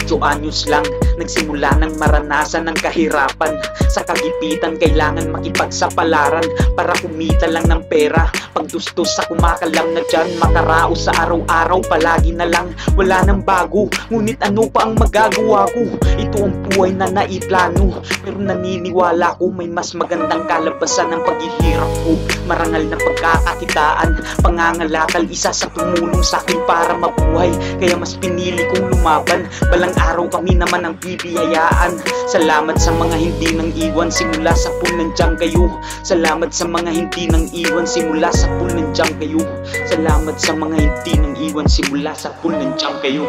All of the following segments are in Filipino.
18 anyos lang, nagsimula ng maranasan ng kahirapan. Sa kagipitan kailangan makipagsapalaran para kumita lang ng pera. Pagdustos sa kumakalam na dyan, makaraos sa araw-araw, palagi na lang wala nang bago. Ngunit ano pa ang magagawa ko? Ito ang buhay na naiplano, pero naniniwala ko may mas magandang kalabasan ng paghihirap ko. Marangal na pagkakakitaan, pangangalakal, isa sa tumulong sa akin para mabuhay. Kaya mas pinili kong lumaban, balang araw kami naman ang bibiyayaan. Salamat sa mga hindi nang iwan, simula sa pool nandiyan kayo. Salamat sa mga hindi nang iwan, simula sa pool nandiyan kayo. Salamat sa mga hindi nang iwan, simula sa pool nandiyan kayo.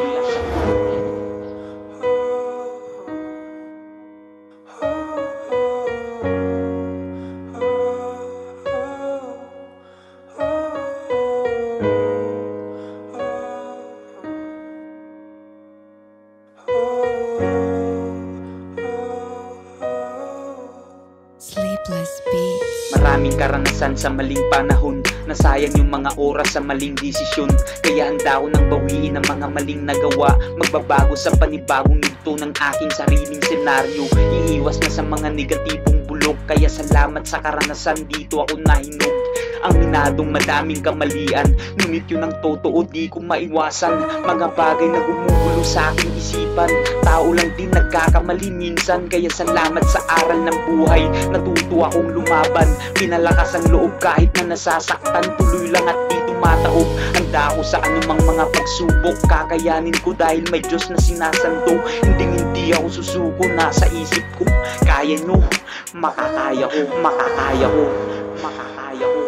Sleepless Beats. Maraming karanasan sa maling panahon, nasayang yung mga oras sa maling desisyon. Kaya handa ko nang bawiin ang mga maling nagawa, magbabago sa panibagong yugto ng aking sariling senaryo. Iiwas na sa mga negatibong bulok, kaya salamat sa karanasan, dito ako nahinog. Aminadong madaming kamalian, ngunit yun ang totoo, di ko maiwasan. Mga bagay na gumugulo sa aking isipan, tao lang din nagkakamali minsan. Kaya salamat sa aral ng buhay, natuto akong lumaban. Pinalakas ang loob kahit na nasasaktan, tuloy lang at di tumataob. Handa ako sa anumang mga pagsubok, kakayanin ko dahil may Diyos na sinasanto. Hindi ako susuko, nasa isip ko, kaya nyo, makakaya ko, makakaya ko, makakaya ko.